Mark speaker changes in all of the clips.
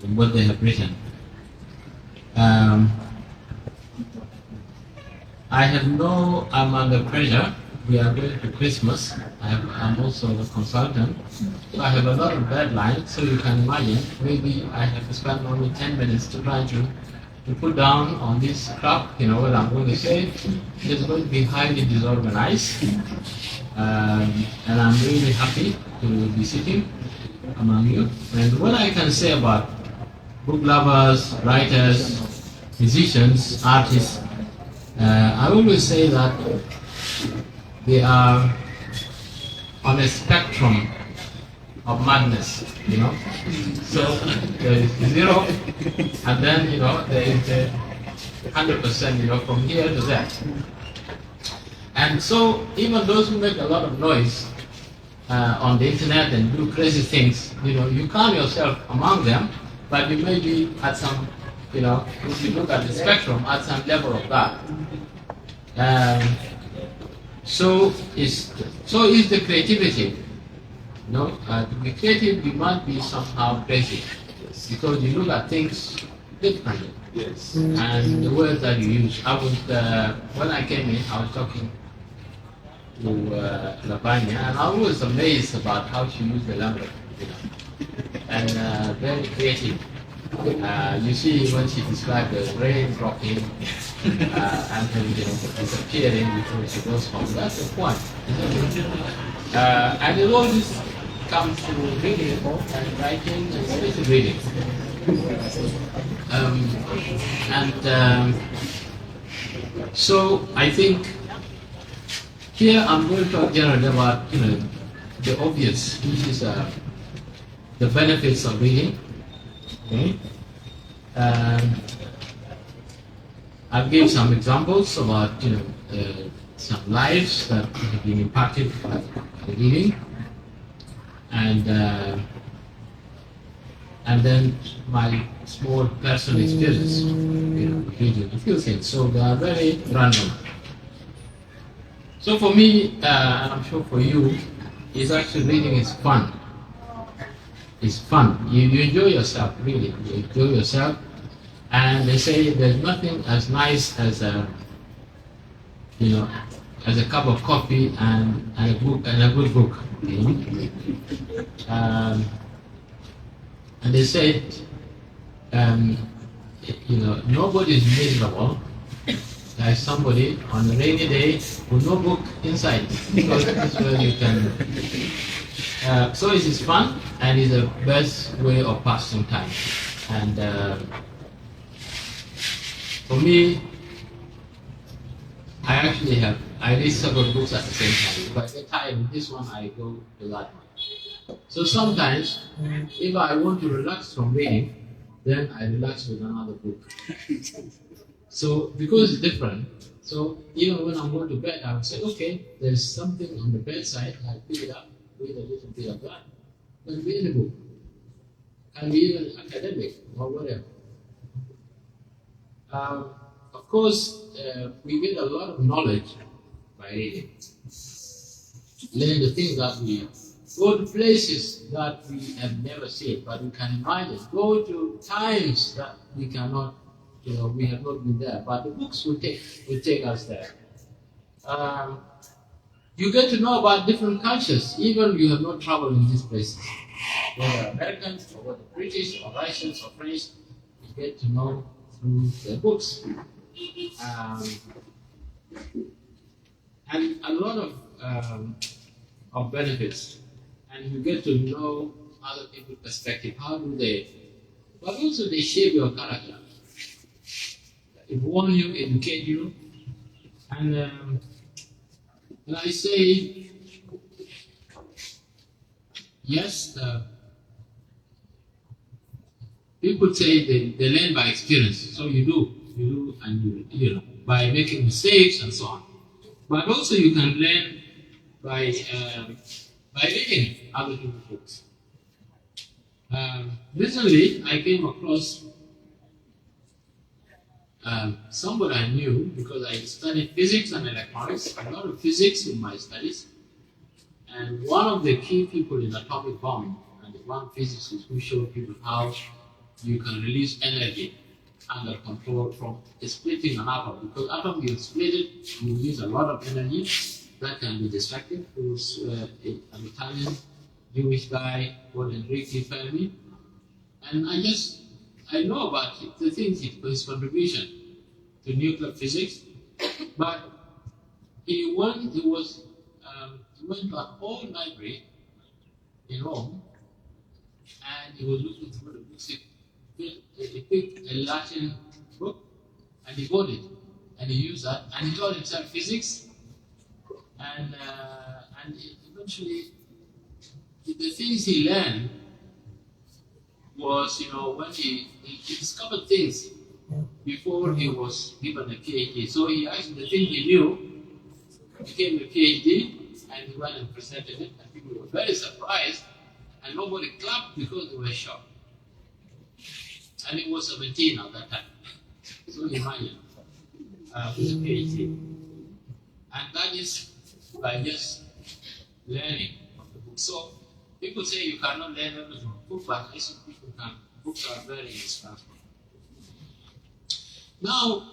Speaker 1: in what they have written. Um, I'm under pressure. We are going to Christmas. I'm also a consultant. So I have a lot of deadlines. So you can imagine, maybe I have to spend only 10 minutes to try to put down on this crap, what I'm going to say. It's going to be highly disorganized. And I'm really happy to be sitting among you. And what I can say about book lovers, writers, musicians, artists, I always say that they are on a spectrum of madness, So there is zero, and then, there is 100%, from here to there. And so even those who make a lot of noise on the internet and do crazy things, you count yourself among them, but you may be at some, if you look at the spectrum, at some level of that. So is the creativity. To be creative, you must be somehow crazy, because you look at things differently.
Speaker 2: Yes.
Speaker 1: And the words that you use. When I came in, I was talking to Lavanya, and I was amazed about how she used the language, and very creative. You see when she described the rain dropping and then disappearing before she goes home. That's the point. And it all this comes through reading and writing and especially reading. So I think here I'm going to talk generally about the obvious, which is the benefits of reading. Okay. I'll give some examples about some lives that have been impacted by reading, and then my small personal experience, reading a few things. So they are very random. So for me, and I'm sure for you, is actually reading is fun. It's fun. You enjoy yourself, really. You enjoy yourself. And they say there's nothing as nice as a cup of coffee and a book and a good book. And they say, nobody is miserable like somebody on a rainy day with no book inside, because this is where you can. So it is fun, and it's the best way of passing time. And for me, I read several books at the same time. If I get tired with this one, I go to that one. So sometimes, if I want to relax from reading, then I relax with another book. So because it's different, so even when I'm going to bed, I would say, okay, there's something on the bedside, I pick it up, read a little bit of that, then read the book. Can be even academic or whatever. Of course, we get a lot of knowledge by reading. Learn the things that we go to places that we have never seen, but we can imagine. Go to times that we cannot, we have not been there, but the books will take us there. You get to know about different cultures, even if you have not traveled in these places. Whether Americans or whether British or Russians or French, you get to know through the books. And a lot of benefits. And you get to know other people's perspective. How do they? But also they shape your character. Inform you, educate you. And I say, yes, people say they learn by experience. So you do, and you by making mistakes and so on. But also you can learn by reading other people's books. Recently, I came across somebody I knew because I studied physics and electronics, a lot of physics in my studies. And one of the key people in atomic bombing, and one physicist who showed people how you can release energy under control from splitting an atom. Because atom, you split it, you use a lot of energy that can be destructive. There was an Italian Jewish guy called Enrico Fermi, and I know about the things, his contribution to nuclear physics, but he went to an old library in Rome, and he was looking through the books. He picked a Latin book, and he bought it, and he used that, and he taught himself physics, and eventually the things he learned was, when he discovered things before he was given a PhD. So he actually, the thing he knew became a PhD, and he went and presented it, and people were very surprised, and nobody clapped because they were shocked. And he was 17 at that time. So imagine, with a PhD. And that is by just learning from the book. So people say you cannot learn everything from a book, but I think people can. Books are very expensive. Now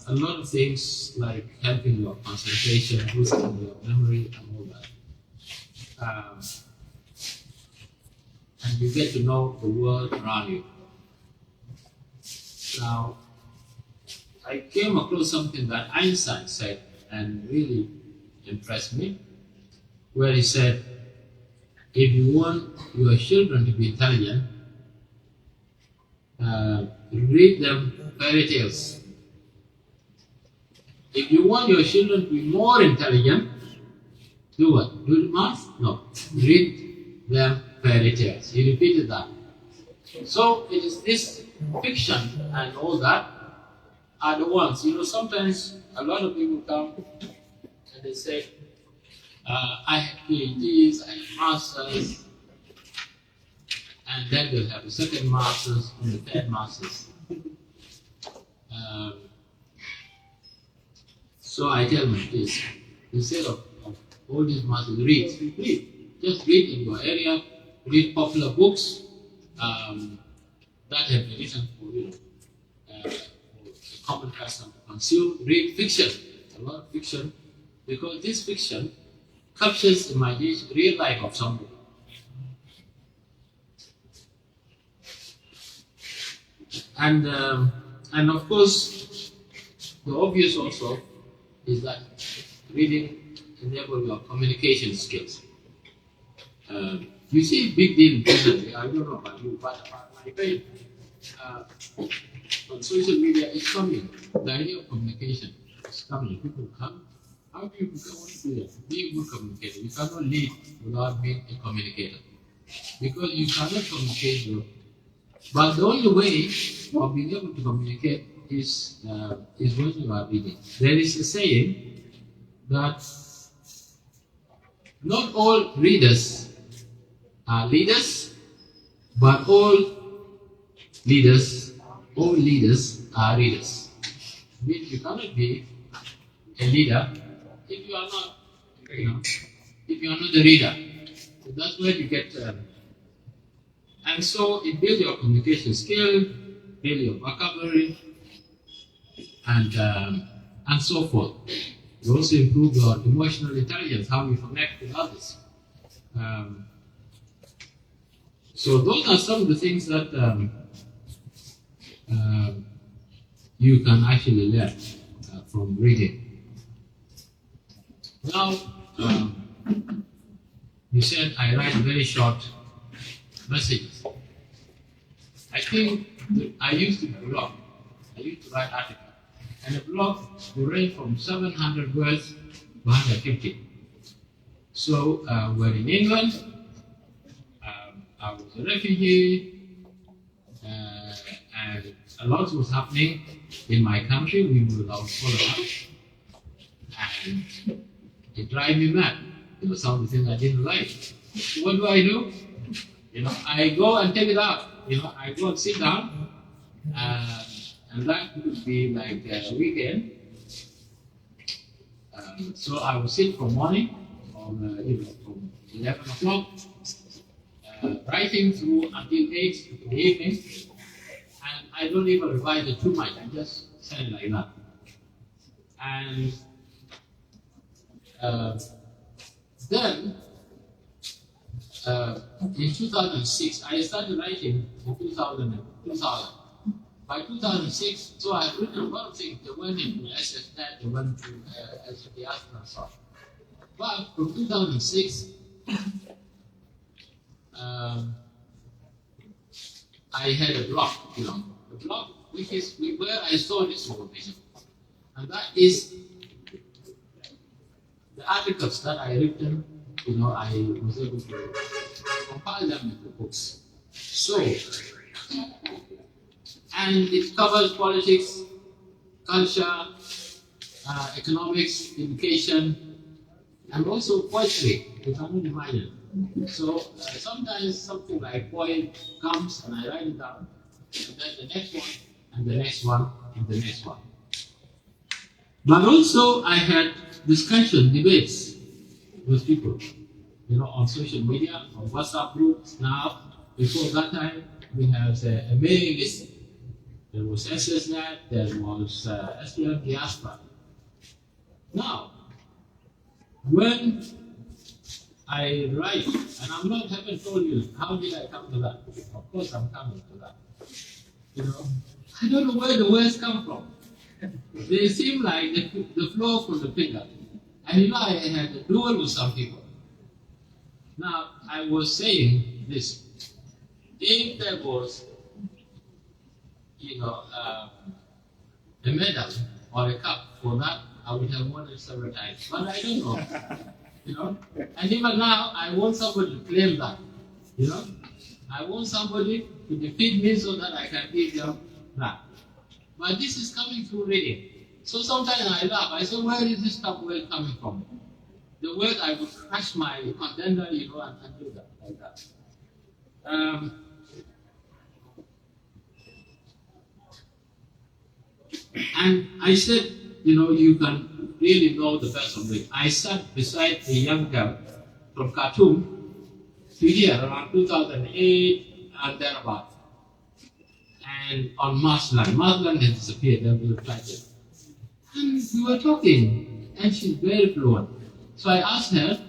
Speaker 1: a lot of things like helping your concentration, boosting your memory, and all that. And you get to know the world around you. Now, I came across something that Einstein said and really impressed me, where he said, if you want your children to be intelligent, read them fairy tales. If you want your children to be more intelligent, do what? Do the math? No. Read them fairy tales. He repeated that. So it is this fiction and all that are the ones. Sometimes a lot of people come and they say, I have PhDs, I have masters, and then they'll have a second master's and the third master's. So I tell them this, instead of all these masters, read. Just read in your area, read popular books that have been written for the common person to consume. Read fiction, a lot of fiction, because this fiction captures the imagination, real life of somebody. And of course, the obvious also is that reading enables your communication skills. You see a big deal recently, I don't know about you, but my page on social media is coming. The idea of communication is coming. People come. How do you become be a good communicator? You cannot lead without being a communicator. Because you cannot communicate. But the only way of being able to communicate is when you are reading. There is a saying that not all readers are leaders, but all leaders are readers. It means you cannot be a leader if you are not, if you are not a reader. So that's where you get, and so it builds your communication skill, builds your vocabulary, and so forth. It also improves your emotional intelligence, how you connect with others. So those are some of the things that you can actually learn from reading. Now, you said I write very short messages. I think I used to blog. I used to write articles. And a blog will range from 700 words to 150. So when in England, I was a refugee, and a lot was happening in my country. We were without follow-up, and it drive me mad. Some of the things I didn't like. So what do? I go and take it out. I go and sit down, and that would be like a weekend. So I would sit from morning, from 11 o'clock writing through until 8 in the evening, and I don't even revise it too much. I just send it like that. And then in 2006, I started writing in 2000. By 2006, so I had written a lot of things. They went into SFNet, they went to diaspora and so on. But from 2006, I had a blog, a blog which is where I saw this information. And that is the articles that I written, I was able to compile them into books. So, and it covers politics, culture, economics, education, and also poetry, you can imagine. So sometimes something like poem comes and I write it down, and then the next one, and the next one, and the next one. But also I had discussion, debates with people, on social media, on WhatsApp groups. Now, before that time, we have a mailing list. There was SSNet, there was SPM diaspora. Now, when I write, and haven't told you how did I come to that. Of course, I'm coming to that. I don't know where the words come from. They seem like the flow from the finger. And I had a duel with some people. Now, I was saying this. If there was, a medal or a cup for that, I would have won it several times. But I don't know. And even now, I want somebody to claim that. I want somebody to defeat me so that I can give them that. But this is coming through reading. So sometimes I laugh. I say, where is this stuff word coming from? The word I would crush my contender, and do that like that. And I said, you can really know the best of it. I sat beside a young girl from Khartoum to here around 2008 and thereabout. And on Marsland has disappeared, never looked like it. And we were talking, and she's very fluent. So I asked her,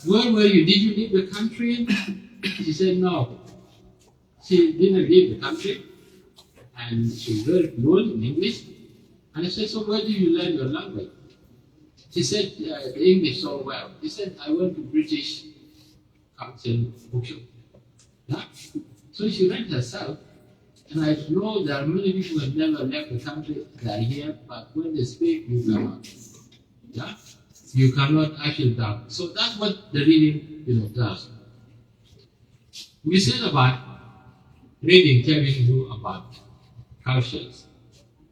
Speaker 1: where were you? Did you leave the country? She said no. She didn't leave the country. And she's very fluent in English. And I said, so where did you learn your language? She said, the English so well. She said, I went to British Council bookshop. Yeah? So she read herself. And I know there are many people who have never left the country, they are here, but when they speak, you cannot. Yeah? You cannot actually doubt. So that's what the reading does. We said about reading, telling you about cultures.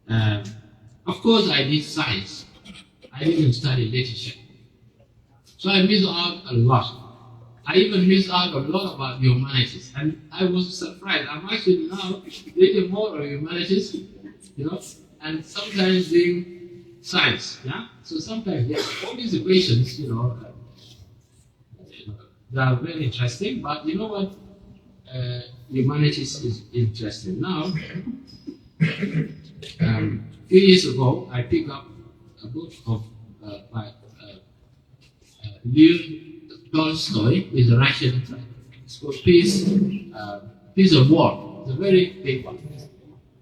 Speaker 1: Of course, I did science. I didn't study literature. So I missed out a lot. I even missed out a lot about humanities. And I was surprised. I'm actually now reading more of humanities, and sometimes doing science. Yeah? So sometimes, all these equations, they are very interesting, but you know what? Humanities is interesting. Now, a few years ago, I picked up a book of by Lev Tolstoy, is a Russian. It's called Peace of War. It's a very big one.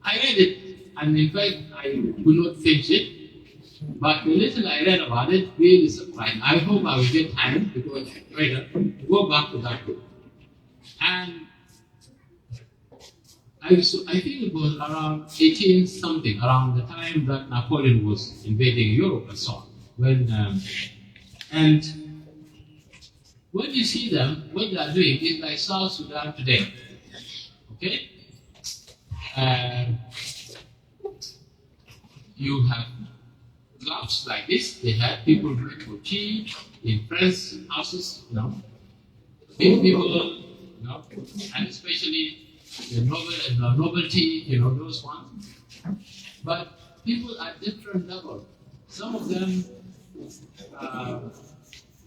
Speaker 1: I read it, and in fact, I could not finish it. But the little I read about it really surprised. I hope I will get time because later to go back to that book. And I think it was around 18 something, around the time that Napoleon was invading Europe and so on. And when you see them, what they are doing is like South Sudan today. Okay? You have clubs like this. They have people drink for tea in friends' houses, big people, and especially the novelty, those ones. But people at different levels. Some of them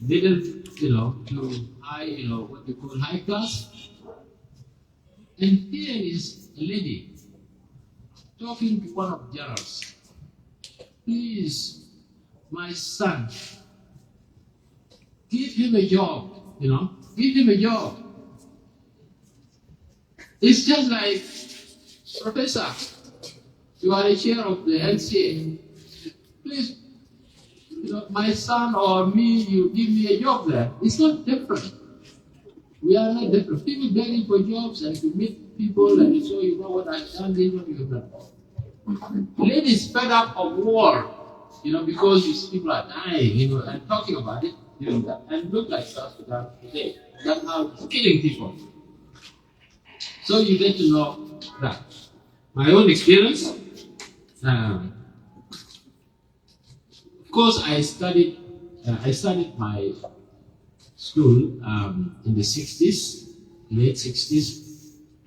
Speaker 1: middle, to high, what we call high class. And here is a lady talking to one of the generals. Please, my son, give him a job, give him a job. It's just like, Professor, you are the chair of the LCA. Please, my son or me, you give me a job there. It's not different. We are not different. People begging for jobs and to meet people and so you know what I've done, this what you've done. Ladies fed up of war, because these people are dying, and talking about it, doing that. And look like South Sudan today. That's how it's killing people. So you get to know that. My own experience, of course, I studied my school in the 60s, late 60s,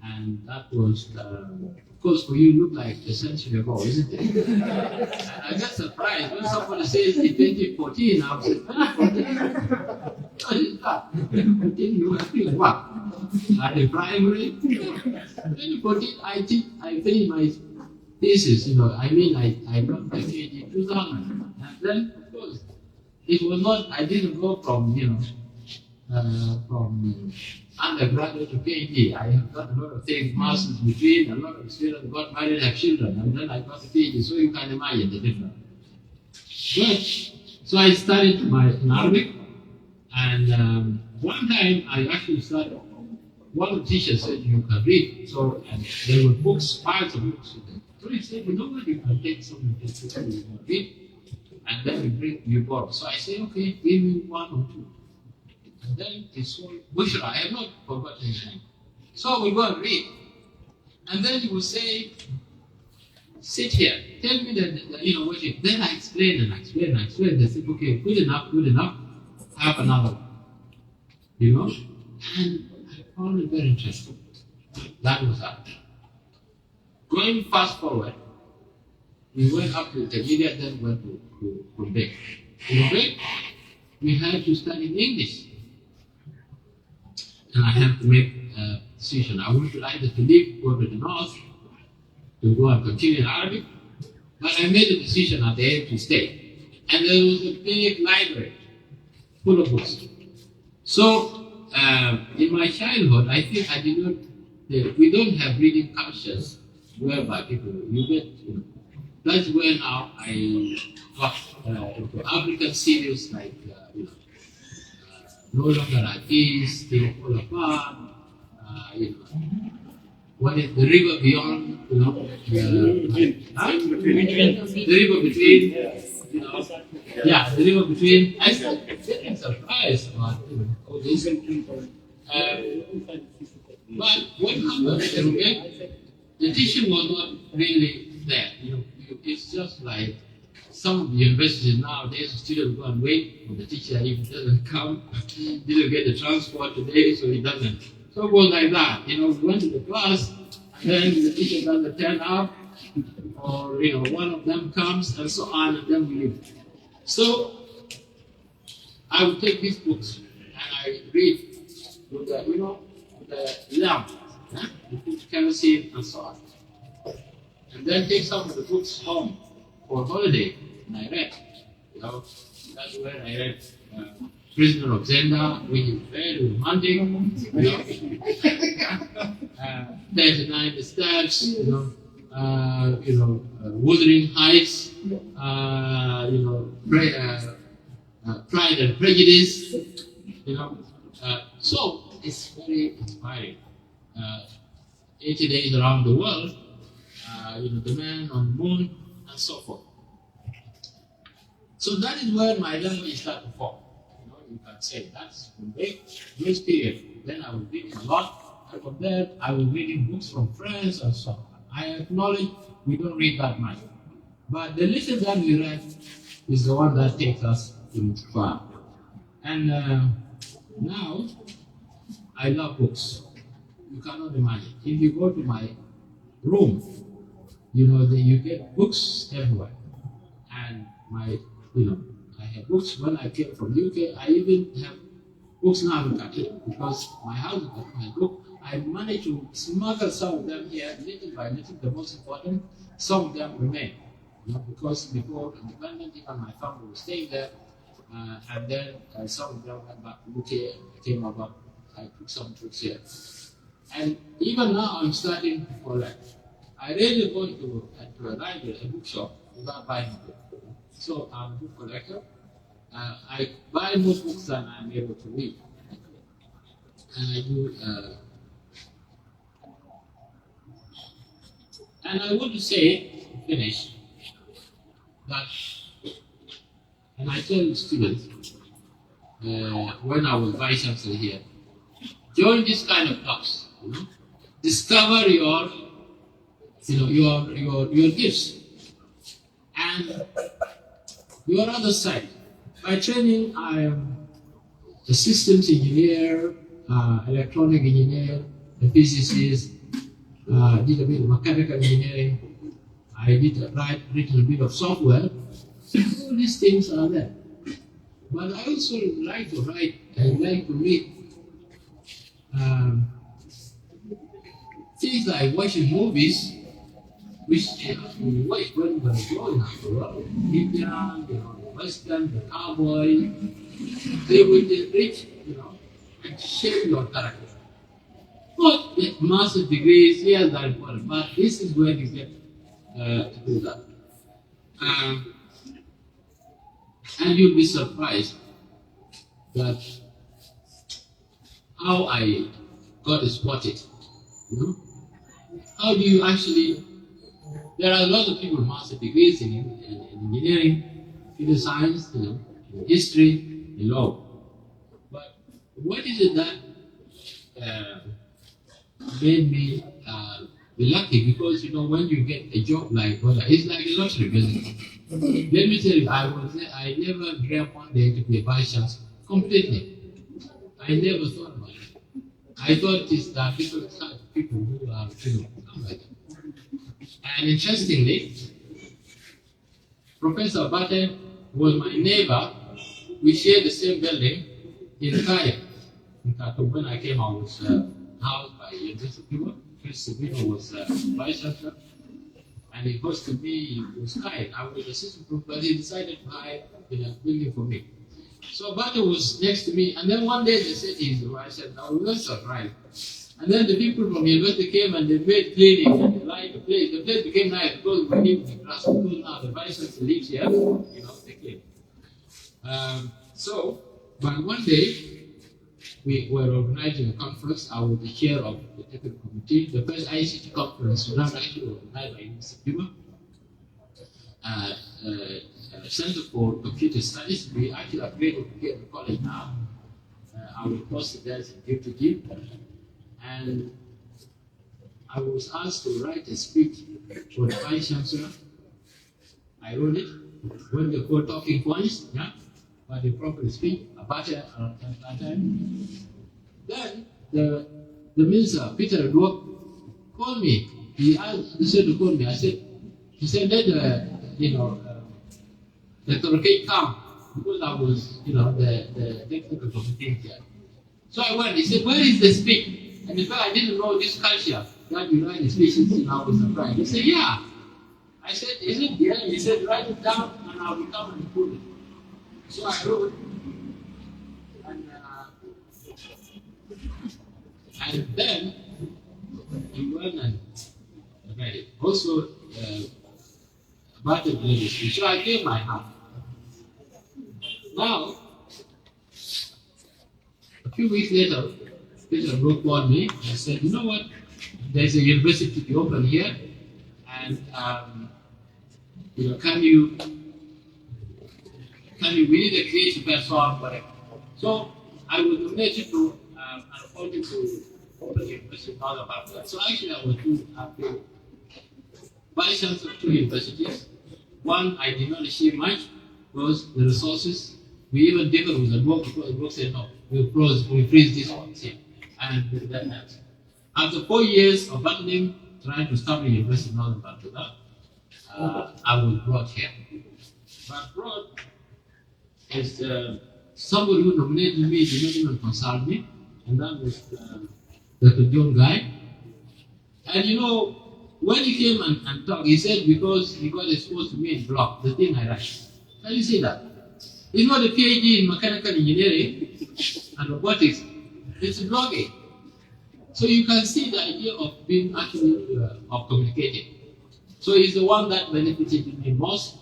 Speaker 1: and that was, of course, for you, look like a century ago, isn't it? I get surprised when somebody says in 2014, I was like, 2014? What is that? 2014, you were doing what? At the primary? 2014, I finished my thesis, I got my PhD in 2000. And then, of course, it was not, I didn't go from, from undergraduate to PhD. I have done a lot of things, masters between, a lot of students got married, have children, and then I got a PhD, so you can imagine the difference. But, so I studied in Arabic, and one time I actually started, one of the teachers said you can read, so, and there were books, piles of books. So he said, you know what, you can take some of this, you can read, and then you borrow. So I say, okay, give me one or two. And then it's all Bushra. I have not forgotten his name. So we go and read. And then he will say, sit here, tell me that what you. Then I explain and explain and explain. They say, okay, good enough, have another one. And I found it very interesting. That was that. Going fast forward, we went up to intermediate, then went to Quebec. In Quebec, we had to study English. And I had to make a decision. I wanted either to leave, go to the north, to go and continue in Arabic, but I made a decision at the end to stay. And there was a big library full of books. So, in my childhood, I think I did not, we don't have reading cultures whereby people, that's where now I got into African series like, No Longer at Peace, Still Fall Apart, what is the river beyond, the river between, the river between. I started getting surprised about all this. But what happened, the teaching was not really there. It's just like some of the universities nowadays, students go and wait for the teacher. If he doesn't come, didn't get the transport today, so he doesn't. So it was like that. We went to the class, then the teacher doesn't turn up, or one of them comes, and so on, and then we leave. So I would take these books and I read with the lamp, with kerosene and so on. And then take some of the books home for holiday, and I read. That's where I read Prisoner of Zenda, which is very romantic. 39 Steps, Wuthering Heights, Pride and Prejudice, so it's very inspiring. 80 Days Around the World, The Man on the Moon, and so forth. So that is where my language started to form. You can say that's from this period. Then I was reading a lot, and from there I was reading books from friends and so on. I acknowledge we don't read that much, but the little that we read is the one that takes us far. And now I love books. You cannot imagine. If you go to my room, you get books everywhere, and I have books. When I came from UK, I even have books now in Akec because my house is my book. I managed to smuggle some of them here, little by little. The most important, some of them remain. Because before independence, even my family was staying there, and then some of them went back to UK, came about. I took some books here. And even now, I'm starting to collect. I really go to a library, a bookshop, without buying a book. So I'm a book collector. I buy more books than I'm able to read. And I do. And I want to say, to finish, that, and I tell students, when I was vice chancellor here, join this kind of talks. Discover your gifts and your other side. By training, I am a systems engineer, electronic engineer, a physicist, did a bit of mechanical engineering. I did written a bit of software. All these things are there. But I also like to write. I like to read. Things like watching movies, which we watch when we were growing up, Indian, the Western, the cowboy, they will enrich, and shape your character. Not the master's degrees, yes, are important, but this is where you get to do that. And you'll be surprised that how I got spotted. How do you actually? There are a lot of people with master's degrees in engineering, in science, in history, in law. But what is it that made me be lucky? Because when you get a job like it's like a lottery business. Let me tell you, I never dreamt one day to be a vice chancellor. Completely. I never thought about it. I thought it's that different type of people who are, like that. And interestingly, Professor Bate was my neighbor. We shared the same building in Akec. In Khartoum, when I came, I was housed by University people. Chris Sabino was vice chancellor. And he hosted me, he was kind. I was assistant professor, but he decided to buy a building for me. So Bate was next to me, and then one day they said he's the vice chancellor. I was not surprised. And then the people from university came and they made cleaning and they liked the place. The place became nice because we need the grass. Because now the vice chancellor lives here, they clean. But one day, we were organizing a conference. I was the chair of the technical committee. The first ICT conference Sudan actually organized by University people. Center for Computer Studies. We actually upgraded to the college now. I will post it as a deputy. And I was asked to write a speech for the vice chancellor. I wrote it when they call talking points, but the proper speech about it at that time. Then the minister, Peter Dwok, called me. He said to call me. He said, let the Turkey come, because I was, the technical committee here. So I went. He said, where is the speech? And in fact, I didn't know this culture that you write the speeches, and I was surprised. He said, yeah. I said, is it here? He said, write it down, and I will come and put it. So I wrote, and then he went and read it. Also, about the ministry. So I gave my half. Now, a few weeks later, Peter Brook called me and said, you know what? There's a university to be open here, and we need a creative person for it. So I was nominated to and appointed to open the university in Northern Africa. So actually, I was doing vice chancellor of two universities. One, I did not achieve much because the resources. We even differed with the work because the work said no, we freeze this one here. And that helps. After 4 years of battling, trying to establish a university in Northern Africa, I was brought here. But brought is somebody who nominated me did not even consult me, and that was the Prof.John guy. And you know, when he came and talked, he said because he got exposed to me in blog, the thing I write. Can you see that? He's not a PhD in mechanical engineering and robotics. It's blogging. So you can see the idea of being actually of communicating. So he's the one that benefited me most,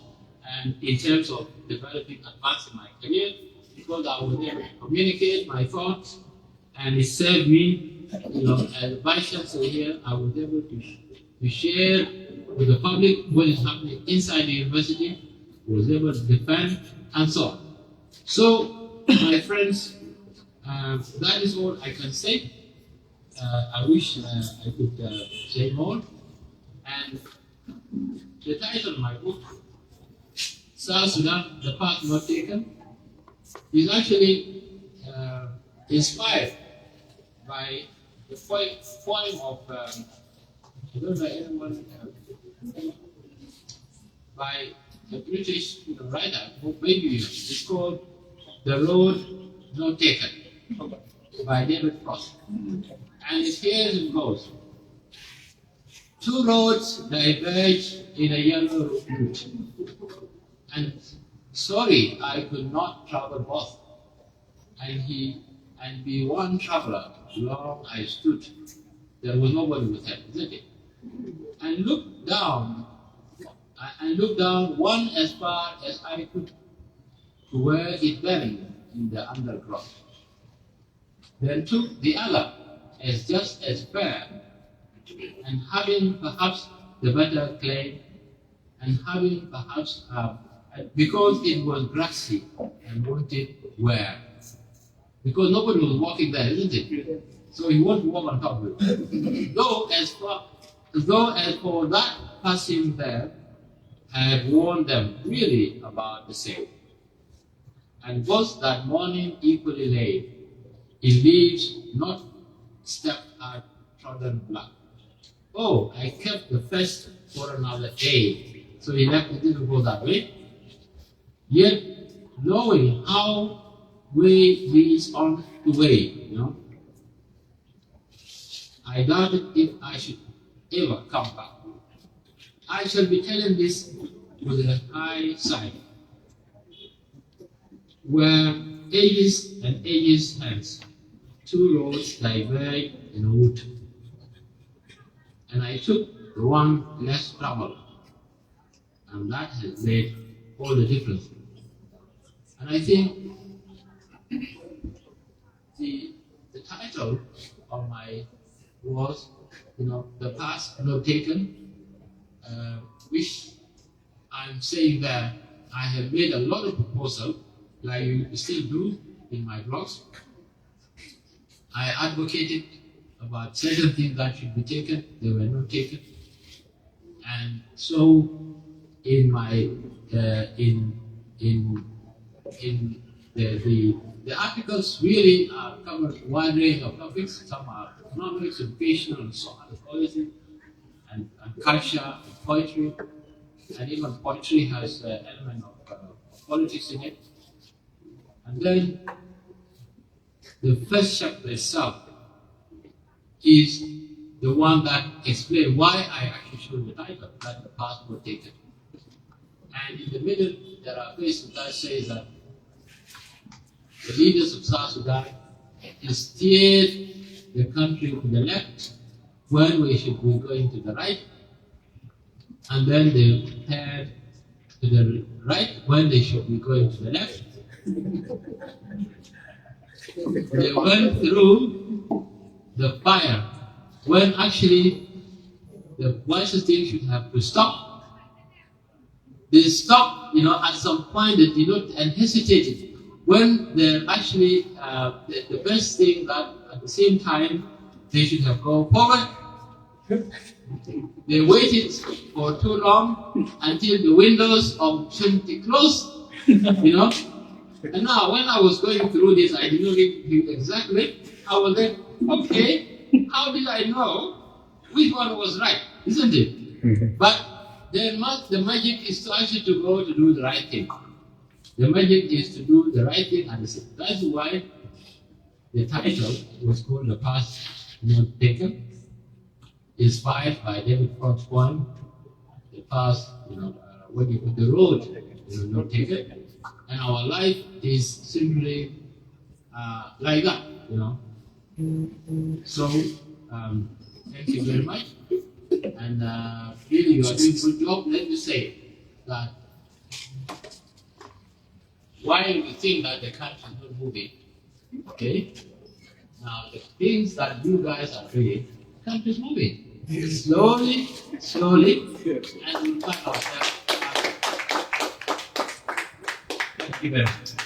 Speaker 1: and in terms of developing, advancing my career, because I was able to communicate my thoughts, and it served me, you know, as vice chancellor here, I was able to share with the public what is happening inside the university, was able to defend, and so on. So, my friends, that is all I can say. I wish I could say more. And the title of my book, South Sudan, The Path Not Taken, is actually inspired by the poem of, I don't know anyone, by a British writer, who maybe it's called The Road Not Taken, by David Frost. And it's here it goes. Two roads diverge in a yellow route. And sorry, I could not travel both. And be one traveler, long I stood. There was nobody with him, isn't it? And looked down one as far as I could to where it buried in the underground. Then took the other as just as fair, and having perhaps the better claim, and having perhaps because it was grassy and wanted wear. Because nobody was walking there, isn't it? So he wanted to walk on top of it. Though as for that passing there, I had warned them really about the same. And both that morning equally lay in leaves not stepped out trodden black. Oh, I kept the first for another day. So he left, it didn't go that way. Yet, knowing how way leads on to way, I doubted if I should ever come back. I shall be telling this with a high side, where ages and ages hence, two roads diverge in a wood. And I took the one less traveled, and that has made all the difference. And I think the title of my was, The Path Not Taken, which I'm saying that I have made a lot of proposals, like you still do in my blogs. I advocated about certain things that should be taken, they were not taken. And so in my the articles really cover a wide range of topics. Some are economics, education, and policy, and culture, and poetry, and even poetry has an element of politics in it. And then the first chapter itself is the one that explains why I actually chose the title, that the path was taken. And in the middle, there are places that say that the leaders of South Sudan steered the country to the left when we should be going to the right, and then they turned to the right when they should be going to the left. They went through the fire when actually the wisest thing should have to stop. They stopped, at some point they did not and hesitated when they actually the best thing that at the same time they should have gone forward. They waited for too long until the windows of opportunity closed, And now when I was going through this, I didn't read exactly. I was like, okay, how did I know which one was right, isn't it? But the magic is to actually to go to do the right thing. The magic is to do the right thing at the same. That's why the title was called The Path Not Taken, inspired by David Prof.John, the path, what you put the road, not taken. And our life is simply like that, So, thank you very much. And really, you are doing a good job. Let me say that while we think that the country is not moving, okay, now the things that you guys are doing, the country is moving. Slowly, and we'll find ourselves. Thank you very much.